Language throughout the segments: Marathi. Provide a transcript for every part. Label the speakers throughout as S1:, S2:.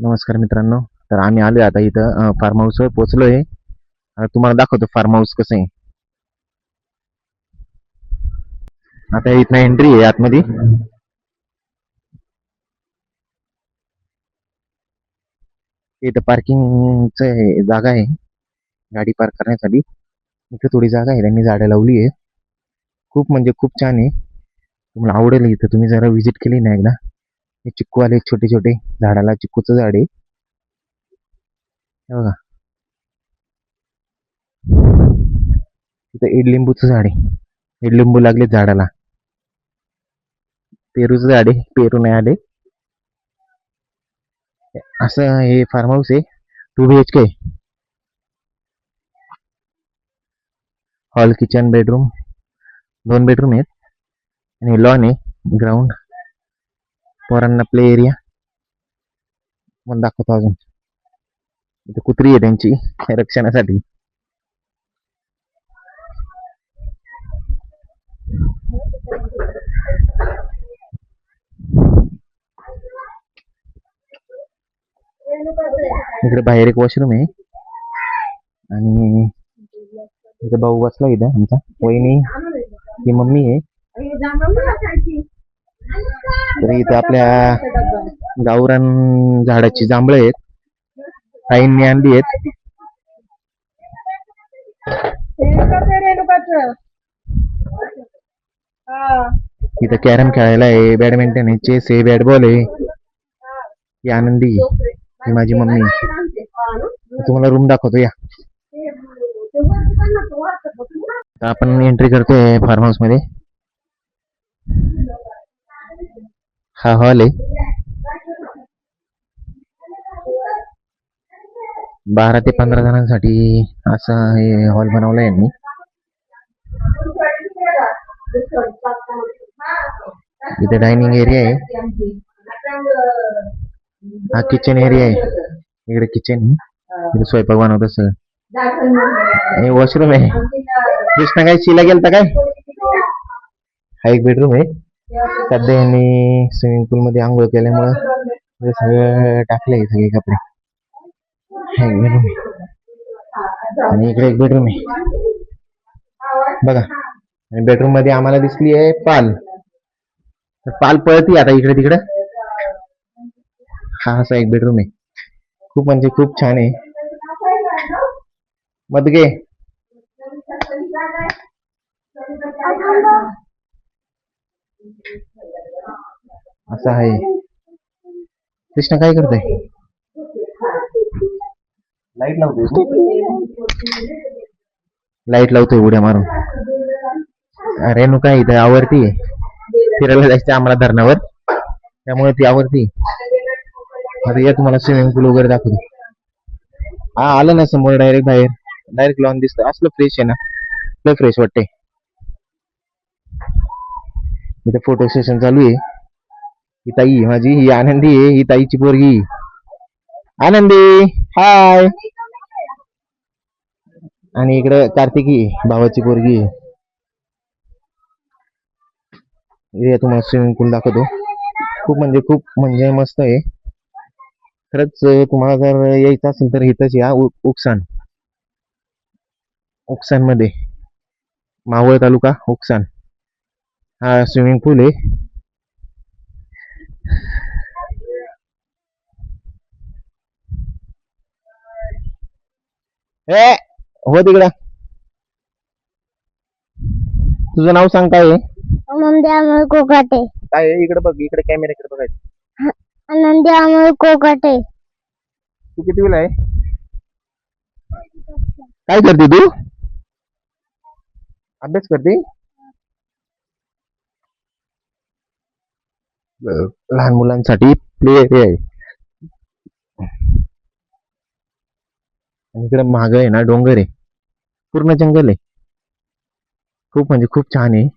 S1: नमस्कार मित्रांनो. तर आम्ही आलोय आता इथं फार्म हाऊसवर पोहोचलोय. तुम्हाला दाखवतो फार्म हाऊस कसं आहे. आता इथनं एंट्री आहे आतमध्ये. इथं पार्किंगचं जागा आहे गाडी पार्क करण्यासाठी. इथं थोडी जागा आहे, त्यांनी झाडं लावली आहे. खूप म्हणजे खूप छान आहे, तुम्हाला आवडेल. इथं तुम्ही जरा व्हिजिट केली ना एकदा. हे चिक्कू आले छोटे छोटे, झाडाला चिक्कूचं झाड आहे. हे बघा, इथं इडलिंबूचं झाड आहे. इडलिंबू लागले झाडाला. पेरूचं झाड आहे, पेरू नाही आले. असं हे फार्म हाऊस आहे. 2 BHK, hall, kitchen, bedroom, 2 bedroom आहेत. आणि लॉन आहे, ग्राउंड, पोरांना प्ले एरिया. मला दाखवतो अजून. इथे कुत्री आहे त्यांची रक्षणासाठी. इकडे बाहेर एक वॉशरूम आहे. आणि इथे भाऊ बसला, इथं आमचा वहिनी, ही मम्मी आहे. तर इथं आपल्या गावरान झाडाची जांभळं आहेत, ताईंनी आणली आहेत. इथं कॅरम खेळायला आहे, बॅडमिंटन आहे, चेस आहे, बॅट बॉल आहे. ही आनंदी, ही माझी मम्मी. तुम्हाला रूम दाखवतो या. आता आपण एंट्री करतोय फार्म हाऊस मध्ये. हा हॉल आहे. 12 ते 15 जणांसाठी असा हे हॉल बनवलाय यांनी. इथे डायनिंग एरिया आहे. हा किचन एरिया आहे. इकडे किचन, इथे स्वयंपाक बनवत असं. हे वॉशरूम आहे. कृष्णा काय शिला गेलता काय? हा एक बेडरूम आहे. सध्या यांनी स्विमिंग पूल मध्ये आंघोळ केल्यामुळं सगळं टाकलंय, सगळे कपडे. हा एक बेडरूम आहे. आणि इकडे एक बेडरूम आहे बघा. आणि बेडरूम मध्ये आम्हाला दिसली आहे पाल. तर पाल पळती आता इकडे तिकडे. हा असा एक बेडरूम आहे. खूप म्हणजे खूप छान आहे. मधगे असं आहे. कृष्णा काय करतोय? लाईट लावतोय, लाईट लावतोय उड्या मारून. रेणुका इथे आवडती फिरायला जायचं आम्हाला धरणावर, त्यामुळे ती आवडती. आता या तुम्हाला स्विमिंग पूल वगैरे दाखवतो. हा आलं ना समोर, डायरेक्ट बाहेर डायरेक्ट लॉन दिसतं. असलं फ्रेश आहे ना, लय फ्रेश वाटते. इथे फोटो सेशन चालू आहे. ही ताई माझी, ही आनंदी आहे, ही ताईची पोरगी आनंदी. हाय. आणि इकडे कार्तिकी, भावाची पोरगी. हे तुम्हाला स्विमिंग पूल दाखवतो. खूप म्हणजे मस्त आहे खरंच. तुम्हाला जर यायचं असेल तर इथंच या. उकसान, उकसान मध्ये, मावळ तालुका उकसान, हा स्विमिंग पूल आहे. ए हो तिकडं. तुझं नाव सांग, काय आहे?
S2: आनंदी अमोल कोकाटे.
S1: काय आहे? इकडे बघ, इकडे कॅमेऱ्याकडे बघायचं.
S2: आनंदी अमोल कोकाटे.
S1: तू कितवीला आहे? काय करते तू? अभ्यास करते? लहान मुलांसाठी प्ले एरिया आहे. आणि इकडे माग आहे ना डोंगर आहे, पूर्ण जंगल आहे. खूप म्हणजे खूप छान आहे.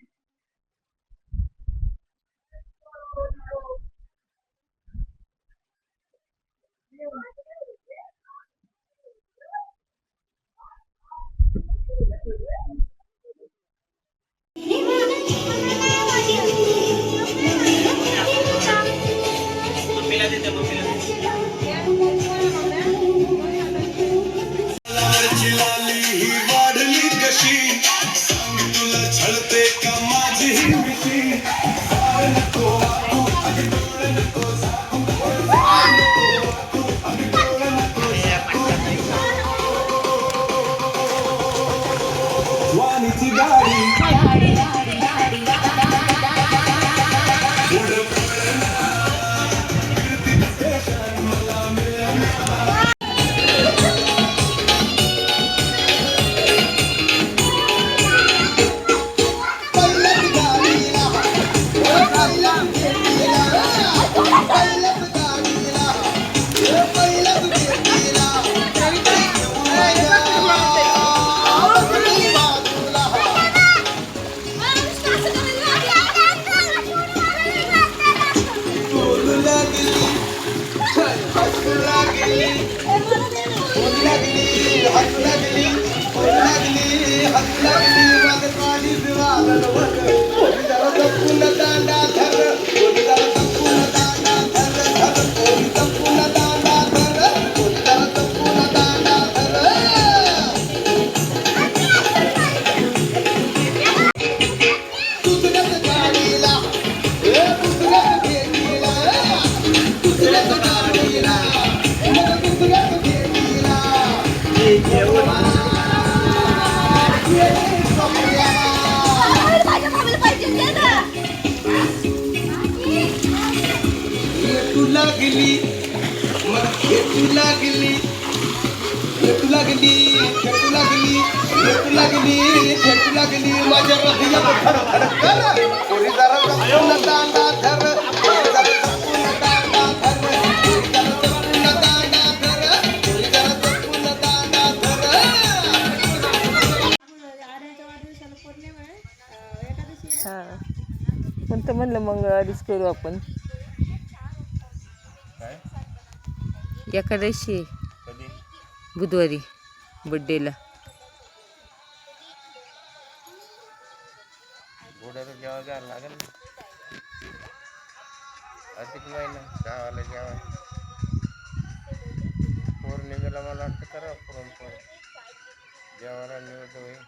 S3: भेटू लागली भेटू लागली भेटू लागली भेटू लागली भेटू लागली माझ्या हृदयात धडधड कोणी जरा जपून दांडा धर कोणी जरा जपून दांडा धर कोणी जरा जपून दांडा धर कोणी जरा जपून दांडा धर.
S4: हा पण तर म्हणलं मंगळवारीच करू आपण. एकादशी आहे. बुधवारी बड्डेला.
S1: घोड्याला जेव्हा घ्यायला लागेल ना. अधिक महिना गावाला जेव्हा पौर्णिमेला मला वाटतं करा पुरणपोळी जेवायला निवड होईल.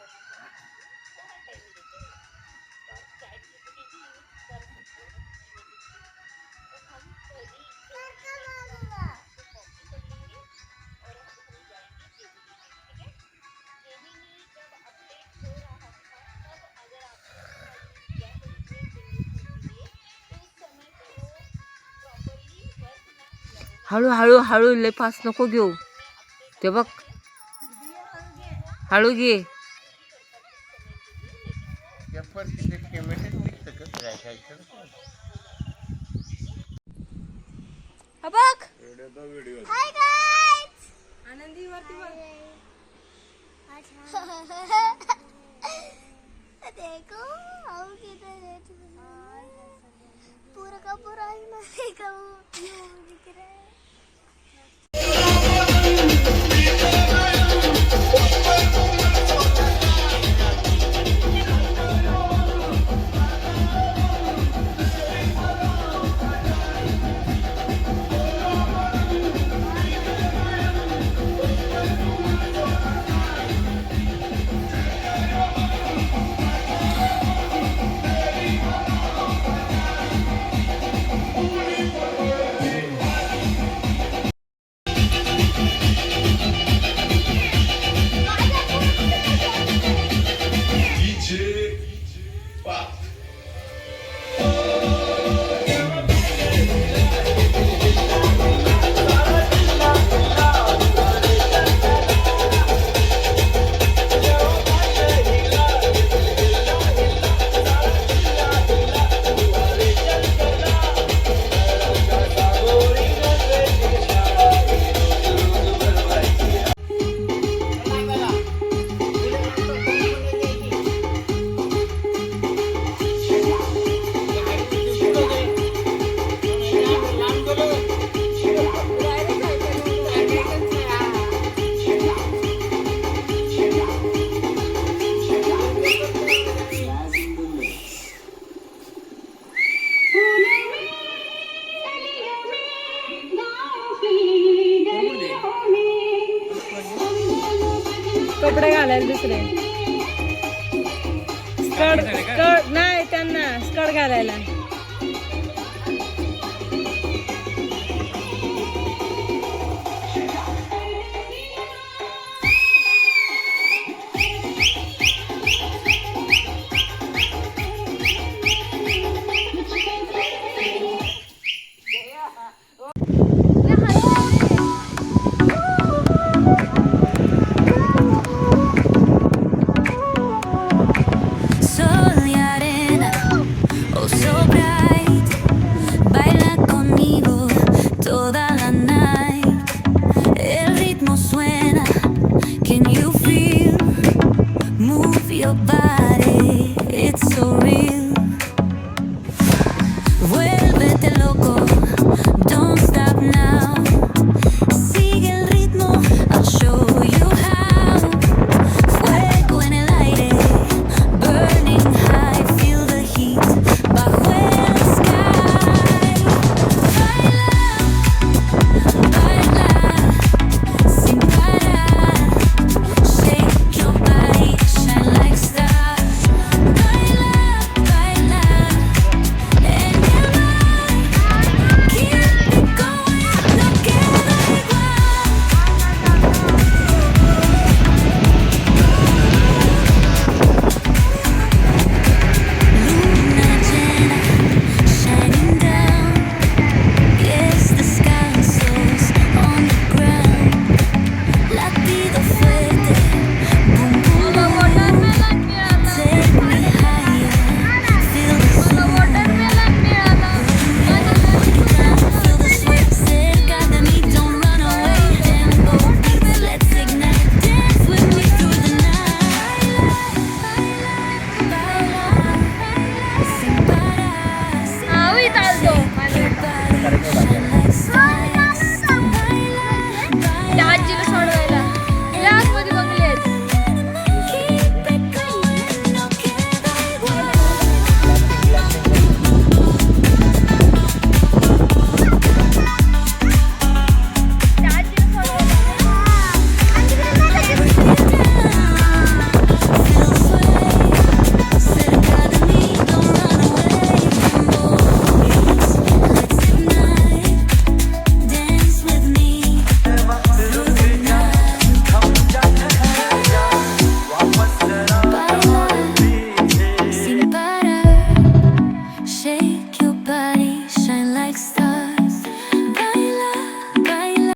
S4: हळू हळू हळू लय फास्ट नको घेऊ. ते बघ हळू घे. बघ आनंदी वरती बघ.
S2: देखो आओ किधर है पूरा का पूरा ही ना देखो यूं दिख रहा है.
S4: कपडे घालायला दुसरे. स्कर्ट स्कर्ट नाही त्यांना स्कर्ट घालायला.
S5: Sol y arena, oh so bright, baila conmigo toda la night. El ritmo suena, can you feel? Move your body, it's so real. Vuélvete loco.